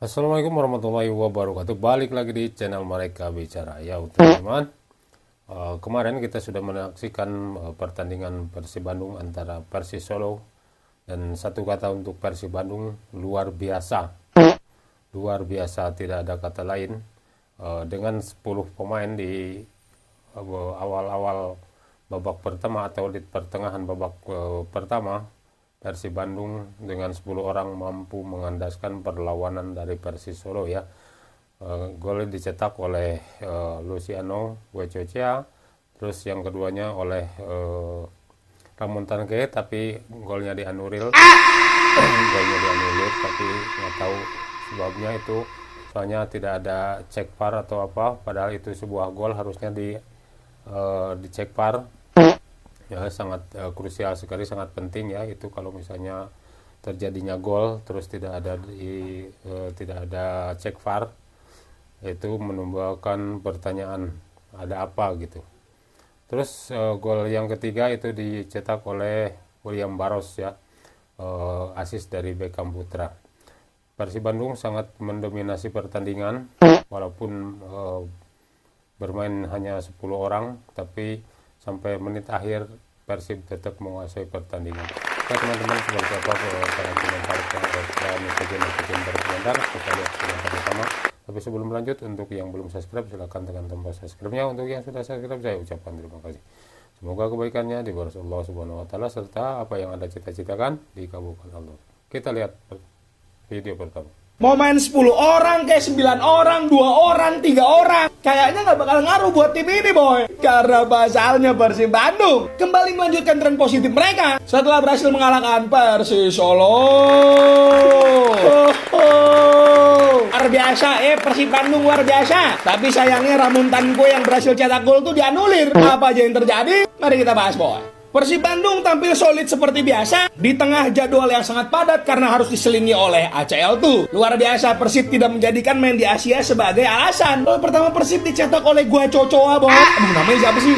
Assalamualaikum warahmatullahi wabarakatuh. Balik lagi di channel Mereka Bicara. Ya teman-teman, kemarin kita sudah menyaksikan pertandingan Persib Bandung antara Persis Solo, dan satu kata untuk Persib Bandung, luar biasa. Luar biasa, tidak ada kata lain. Dengan 10 pemain di awal-awal babak pertama atau di pertengahan babak pertama, Persib Bandung dengan 10 orang mampu mengandaskan perlawanan dari Persis Solo ya. Gol dicetak oleh Luciano Guecocea, terus yang keduanya oleh Ramon Tanque, tapi golnya dianulir. Golnya dianulir, tapi nggak tahu sebabnya itu. Soalnya tidak ada cek VAR atau apa, padahal itu sebuah gol harusnya dicek VAR. Ya, sangat krusial sekali, sangat penting ya itu kalau misalnya terjadinya gol terus tidak ada cek VAR, itu menimbulkan pertanyaan ada apa gitu. Terus gol yang ketiga itu dicetak oleh William Barros ya, asis dari Beckham Putra. Persib Bandung sangat mendominasi pertandingan walaupun bermain hanya 10 orang, tapi sampai menit akhir Persib tetap menguasai pertandingan. Oke teman-teman, seperti apa cara komentar dan netizen berkomentar, kita lihat komentar pertama. Tapi sebelum lanjut, untuk yang belum subscribe silahkan tekan tombol subscribe-nya. Untuk yang sudah subscribe, saya ucapkan terima kasih. Semoga kebaikannya dibalas Allah Subhanahu wa taala, serta apa yang Anda cita-citakan dikabulkan Allah. Kita lihat video pertama. Mau main 10 orang, kayak 9 orang, 2 orang, 3 orang, kayaknya nggak bakal ngaruh buat tim ini, boy. Karena pasalnya Persib Bandung kembali melanjutkan tren positif mereka setelah berhasil mengalahkan Persis Solo. Luar biasa, Persib Bandung luar biasa. Tapi sayangnya Ramon Tanque yang berhasil cetak gol tuh dianulir. Apa aja yang terjadi? Mari kita bahas, boy. Persib Bandung tampil solid seperti biasa di tengah jadwal yang sangat padat karena harus diselingi oleh ACL tuh. Luar biasa, Persib tidak menjadikan main di Asia sebagai alasan. Pertama Persib dicetak oleh Guecocea, boy. Namanya siapa sih?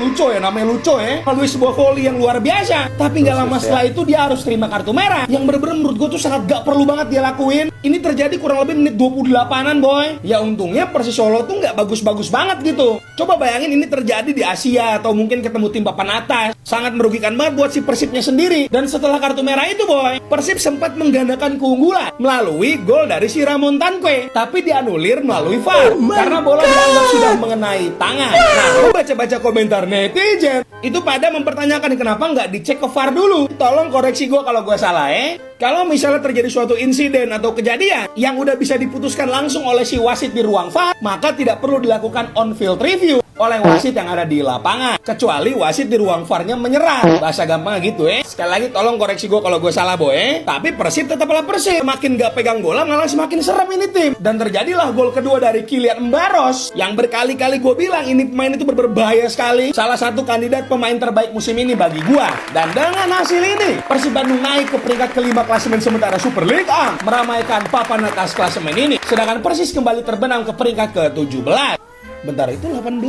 Luco ya, namanya Luco ya. Melalui sebuah volley yang luar biasa. Tapi nggak lama setelah itu dia harus terima kartu merah. Yang bener-bener menurut gue tuh sangat gak perlu banget dia lakuin. Ini terjadi kurang lebih menit 28-an, boy. Ya untungnya Persis Solo tuh nggak bagus-bagus banget gitu. Coba bayangin ini terjadi di Asia atau mungkin ketemu tim papan atas. Sangat merugikan banget buat si Persibnya sendiri. Dan setelah kartu merah itu, boy, Persib sempat menggandakan keunggulan melalui gol dari si Ramon Tanque, tapi dianulir melalui VAR karena bola dianggap sudah mengenai tangan. Nah, aku baca-baca komentar netizen itu pada mempertanyakan kenapa nggak dicek ke VAR dulu. Tolong koreksi gue kalau gue salah ya. Kalau misalnya terjadi suatu insiden atau kejadian yang udah bisa diputuskan langsung oleh si wasit di ruang VAR, maka tidak perlu dilakukan on-field review oleh wasit yang ada di lapangan, kecuali wasit di ruang VAR-nya menyerah. Bahasa gampang gitu ya. Sekali lagi tolong koreksi gue kalau gue salah, boy. Tapi Persib tetaplah Persib. Makin gak pegang bola malah semakin serem ini tim. Dan terjadilah gol kedua dari Kylian Mbaros yang berkali-kali gue bilang ini pemain itu berbahaya sekali. Salah satu kandidat pemain terbaik musim ini bagi gue. Dan dengan hasil ini Persib Bandung naik ke peringkat kelima klasemen sementara Super League A, meramaikan papan atas klasemen ini. Sedangkan Persis kembali terbenam ke peringkat ke-17. Bentar, itu 18?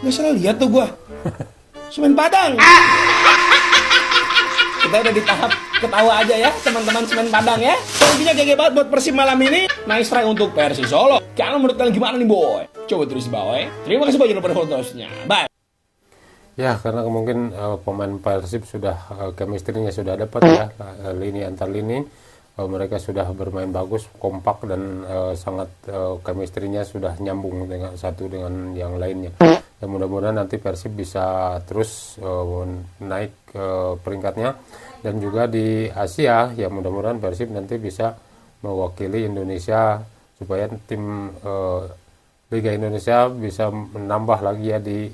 Gak salah lihat tuh gua. Semen Padang. Kita udah di tahap ketawa aja ya, teman-teman Semen Padang ya. Intinya GG banget buat Persib malam ini. Nice try untuk Persis Solo. Kalian menurut kalian gimana nih, boy? Coba tulis di bawah ya. Terima kasih banyak udah fotonya. Bye. Ya, karena mungkin pemain Persib sudah chemistry-nya sudah dapat ya, lini antar lini. Mereka sudah bermain bagus, kompak, dan sangat chemistry-nya sudah nyambung dengan satu dengan yang lainnya. Dan mudah-mudahan nanti Persib bisa terus naik peringkatnya. Dan juga di Asia, ya mudah-mudahan Persib nanti bisa mewakili Indonesia supaya tim Liga Indonesia bisa menambah lagi ya di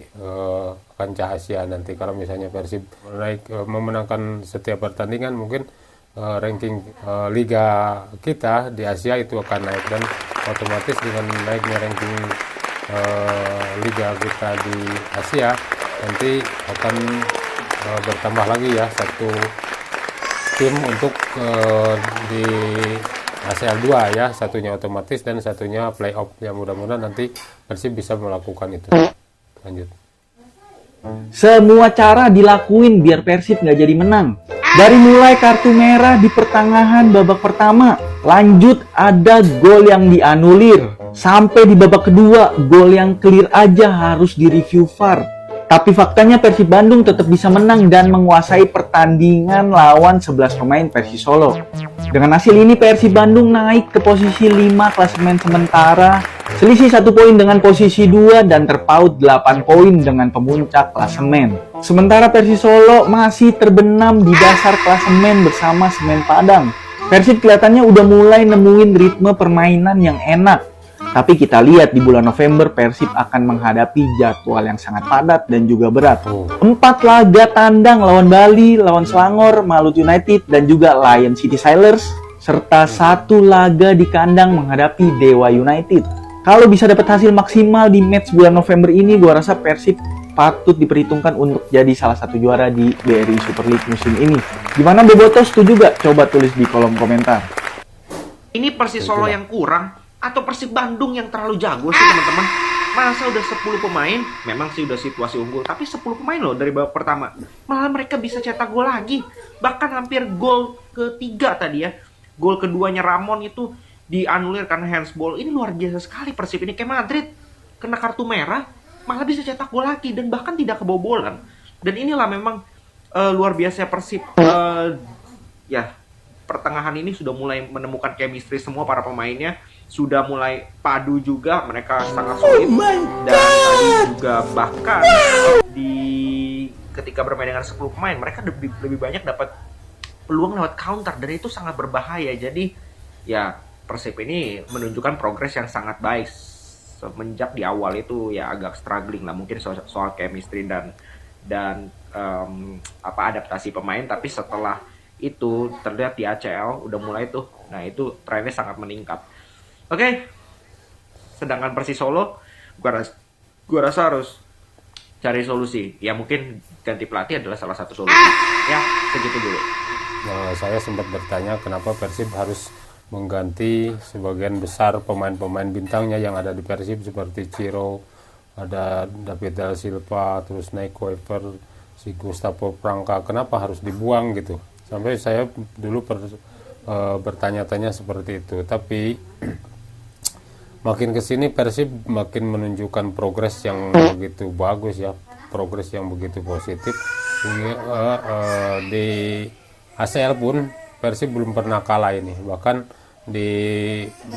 kancah Asia nanti. Kalau misalnya Persib naik memenangkan setiap pertandingan, mungkin ranking liga kita di Asia itu akan naik, dan otomatis dengan naiknya ranking liga kita di Asia nanti akan bertambah lagi ya satu tim untuk di ACL 2 ya, satunya otomatis dan satunya playoff. Ya mudah-mudahan nanti Persib bisa melakukan itu. Lanjut. Semua cara dilakuin biar Persib nggak jadi menang. Dari mulai kartu merah di pertengahan babak pertama, lanjut ada gol yang dianulir. Sampai di babak kedua, gol yang clear aja harus direview VAR. Tapi faktanya Persib Bandung tetap bisa menang dan menguasai pertandingan lawan 11 pemain Persis Solo. Dengan hasil ini Persib Bandung naik ke posisi 5 klasemen sementara, selisih 1 poin dengan posisi 2 dan terpaut 8 poin dengan pemuncak klasemen. Sementara Persis Solo masih terbenam di dasar klasemen bersama Semen Padang. Persib kelihatannya udah mulai nemuin ritme permainan yang enak. Tapi kita lihat di bulan November Persib akan menghadapi jadwal yang sangat padat dan juga berat. 4 laga tandang lawan Bali, lawan Selangor, Malut United, dan juga Lion City Sailors. Serta 1 laga di kandang menghadapi Dewa United. Kalau bisa dapat hasil maksimal di match bulan November ini, gua rasa Persib patut diperhitungkan untuk jadi salah satu juara di BRI Super League musim ini. Gimana Beboto, setuju gak? Coba tulis di kolom komentar. Ini Persis Solo yang kurang atau Persib Bandung yang terlalu jago sih teman-teman? Masa udah 10 pemain, memang sih udah situasi unggul, tapi 10 pemain loh dari babak pertama. Malah mereka bisa cetak gol lagi. Bahkan hampir gol ketiga tadi ya. Gol keduanya Ramon itu dianulir karena handsball. Ini luar biasa sekali Persib ini, kayak Madrid. Kena kartu merah, malah bisa cetak gol lagi dan bahkan tidak kebobolan. Dan inilah memang luar biasa Persib. Ya, pertengahan ini sudah mulai menemukan chemistry semua para pemainnya. Sudah mulai padu juga, mereka sangat solid. Dan tadi juga bahkan ketika bermain dengan 10 pemain, mereka lebih banyak dapat peluang lewat counter dan itu sangat berbahaya. Jadi ya Persib ini menunjukkan progres yang sangat baik. Semenjak di awal itu ya agak struggling lah mungkin soal chemistry dan adaptasi pemain, tapi setelah itu terlihat di ACL udah mulai tuh. Nah, itu trennya sangat meningkat. Oke. Sedangkan Persis Solo gua rasa harus cari solusi. Ya mungkin ganti pelatih adalah salah satu solusi. Ya, segitu dulu. Nah, saya sempat bertanya kenapa Persib harus mengganti sebagian besar pemain-pemain bintangnya yang ada di Persib seperti Ciro, ada David Da Silva, terus Nico Ever, si Gustavo Prangka. Kenapa harus dibuang gitu? Sampai saya dulu bertanya-tanya seperti itu. Tapi makin kesini Persib makin menunjukkan progres yang begitu bagus ya, progres yang begitu positif. Di ACL pun Persib belum pernah kalah ini. Bahkan di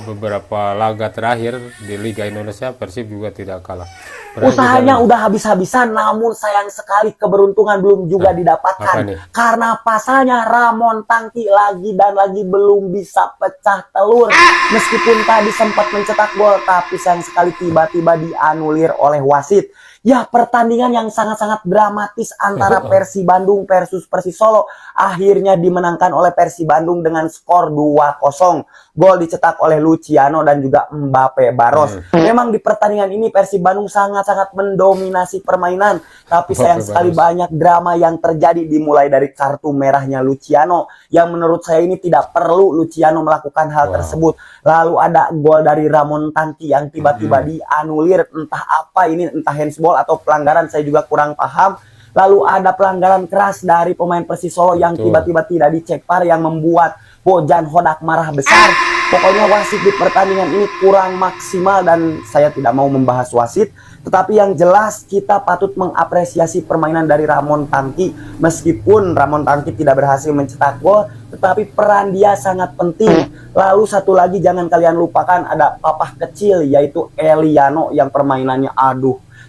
beberapa laga terakhir di Liga Indonesia Persib juga tidak kalah. Usahanya udah habis-habisan, namun sayang sekali keberuntungan belum juga didapatkan. Karena pasalnya Ramon Tangki lagi belum bisa pecah telur. Meskipun tadi sempat mencetak gol, tapi sayang sekali tiba-tiba dianulir oleh wasit. Ya, pertandingan yang sangat-sangat dramatis antara Persib Bandung versus Persis Solo akhirnya dimenangkan oleh Persib Bandung dengan skor 2-0. Gol dicetak oleh Luciano dan juga Mbappe Baros. Memang di pertandingan ini Persib Bandung sangat-sangat mendominasi permainan, tapi sayang sekali banyak drama yang terjadi, dimulai dari kartu merahnya Luciano yang menurut saya ini tidak perlu Luciano melakukan hal tersebut. Lalu ada gol dari Ramon Tangki yang tiba-tiba dianulir, entah apa ini, entah handsball atau pelanggaran, saya juga kurang paham. Lalu ada pelanggaran keras dari pemain Persis Solo yang tiba-tiba tidak dicek VAR yang membuat Bojan Hodak marah besar. Pokoknya wasit di pertandingan ini kurang maksimal dan saya tidak mau membahas wasit. Tetapi yang jelas kita patut mengapresiasi permainan dari Ramon Tangki. Meskipun Ramon Tangki tidak berhasil mencetak gol, tetapi peran dia sangat penting. Lalu satu lagi jangan kalian lupakan ada papah kecil yaitu Eliano yang permainannya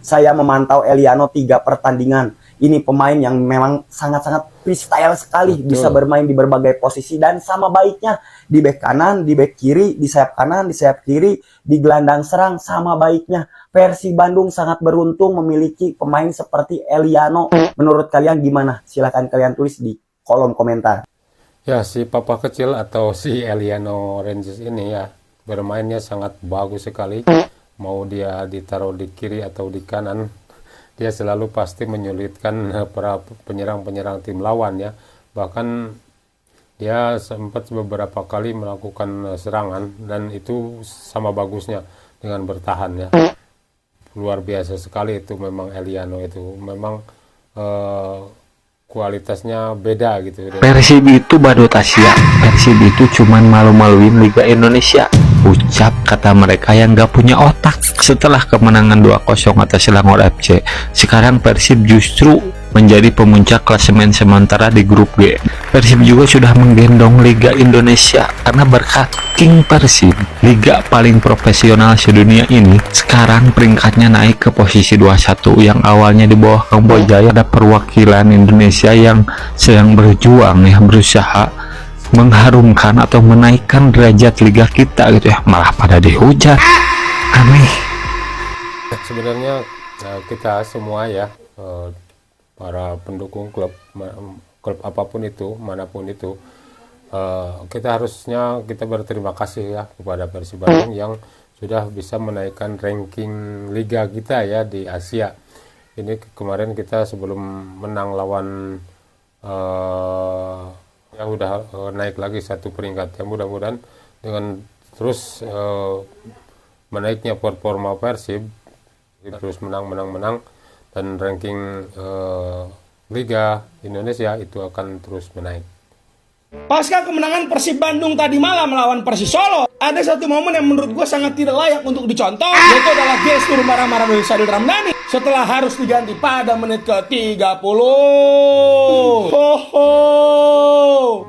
saya memantau Eliano 3 pertandingan. Ini pemain yang memang sangat-sangat freestyle sekali. Bisa bermain di berbagai posisi dan sama baiknya di bek kanan, di bek kiri, di sayap kanan, di sayap kiri, di gelandang serang, sama baiknya. Persib Bandung sangat beruntung memiliki pemain seperti Eliano. Menurut kalian gimana? Silahkan kalian tulis di kolom komentar. Ya, si papa kecil atau si Eliano Rangers ini ya bermainnya sangat bagus sekali. Mau dia ditaruh di kiri atau di kanan, dia selalu pasti menyulitkan para penyerang-penyerang tim lawan ya. Bahkan dia sempat beberapa kali melakukan serangan dan itu sama bagusnya dengan bertahan ya. Luar biasa sekali itu memang Eliano itu. Memang kualitasnya beda gitu. Persib itu badut Asia. Persib itu cuman malu-maluin Liga Indonesia. Ucap kata mereka yang gak punya otak. Setelah kemenangan 2-0 atas Selangor FC, sekarang Persib justru menjadi pemuncak klasemen sementara di grup G. Persib juga sudah menggendong Liga Indonesia karena berkat King Persib, liga paling profesional sedunia ini, sekarang peringkatnya naik ke posisi 21 yang awalnya di bawah Kamboja. Ada perwakilan Indonesia yang sedang berjuang ya, berusaha mengharumkan atau menaikkan derajat liga kita gitu ya, malah pada dihujat. Aneh. Sebenarnya kita semua ya, para pendukung klub apapun itu, manapun itu, kita harusnya kita berterima kasih ya kepada Persib Bandung yang sudah bisa menaikkan ranking liga kita ya di Asia. Ini kemarin kita sebelum menang lawan yang udah naik lagi satu peringkat ya, mudah-mudahan dengan terus menaiknya performa Persib terus menang dan ranking Liga Indonesia itu akan terus menaik. Pasca kemenangan Persib Bandung tadi malam melawan Persis Solo, ada satu momen yang menurut gue sangat tidak layak untuk dicontoh, yaitu adalah gestur marah-marah dari Sadil Ramdhani setelah harus diganti pada menit ke-30.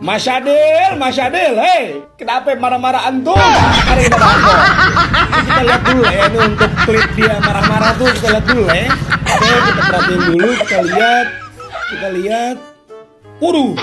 Mas Sadil, hei, kenapa marah-marah antum? Mari kita bantu. Kita lihat dulu ya, ini untuk klip dia marah-marah tuh, kita lihat dulu ya. Oke, kita perhatiin dulu, kita lihat. Waduh.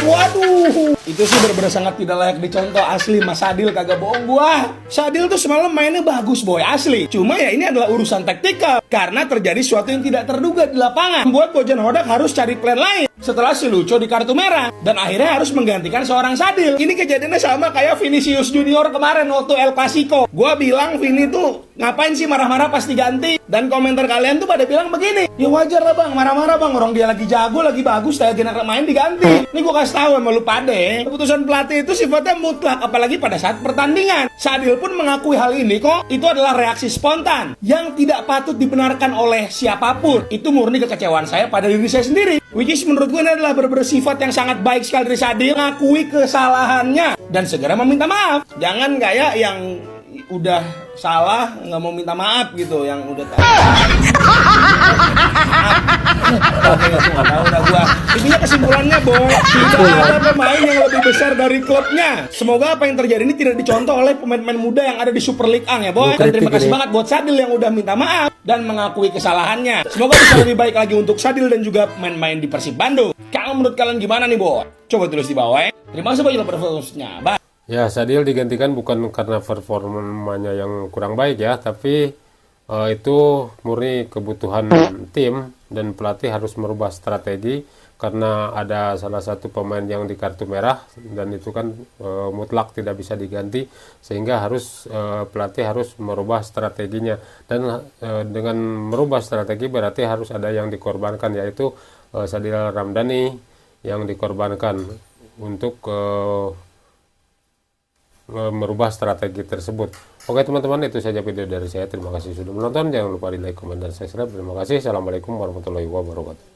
Waduh. Itu sih bener-bener sangat tidak layak dicontoh asli. Mas Sadil kagak bohong gua. Sadil tuh semalam mainnya bagus boy, asli. Cuma ya ini adalah urusan taktikal karena terjadi sesuatu yang tidak terduga di lapangan. Membuat Bojan Hodak harus cari plan lain setelah si Lucho di kartu merah dan akhirnya harus menggantikan seorang Sadil. Ini kejadiannya sama kayak Vinicius Junior kemarin waktu El Clasico. Gua bilang Vini tuh ngapain sih marah-marah pas diganti, dan komentar kalian tuh pada bilang begini, ya wajar lah bang, marah-marah bang, orang dia lagi jago, lagi bagus, lagi main diganti. Ini gua kasih tahu sama lu pade, keputusan pelatih itu sifatnya mutlak, apalagi pada saat pertandingan. Sadil pun mengakui hal ini kok, itu adalah reaksi spontan yang tidak patut dibenarkan oleh siapapun. Itu murni kekecewaan saya pada diri saya sendiri, which is menurut gue ini adalah bersifat yang sangat baik sekali dari Sadil, mengakui kesalahannya dan segera meminta maaf. Jangan kayak yang udah salah nggak mau minta maaf gitu, yang udah tahu. Oke, nggak tahu dah gua. Intinya kesimpulannya boy, tidak ada pemain yang lebih besar dari klubnya. Semoga apa yang terjadi ini tidak dicontoh oleh pemain-pemain muda yang ada di Super League Ang ya boy. Dan terima kasih banget buat Sadil yang udah minta maaf dan mengakui kesalahannya. Semoga bisa lebih baik lagi untuk Sadil dan juga pemain-pemain di Persib Bandung. Kalau menurut kalian gimana nih boy? Coba tulis di bawah ya. Terima kasih banyak performanya. Bye. Ya, Sadil digantikan bukan karena performanya yang kurang baik ya, tapi itu murni kebutuhan tim dan pelatih harus merubah strategi karena ada salah satu pemain yang di kartu merah dan itu kan mutlak tidak bisa diganti, sehingga harus pelatih harus merubah strateginya, dan dengan merubah strategi berarti harus ada yang dikorbankan, yaitu Sadil Ramdhani yang dikorbankan untuk merubah strategi tersebut. Oke teman-teman, itu saja video dari saya. Terima kasih sudah menonton. Jangan lupa di like, komen, dan subscribe. Terima kasih. Assalamualaikum warahmatullahi wabarakatuh.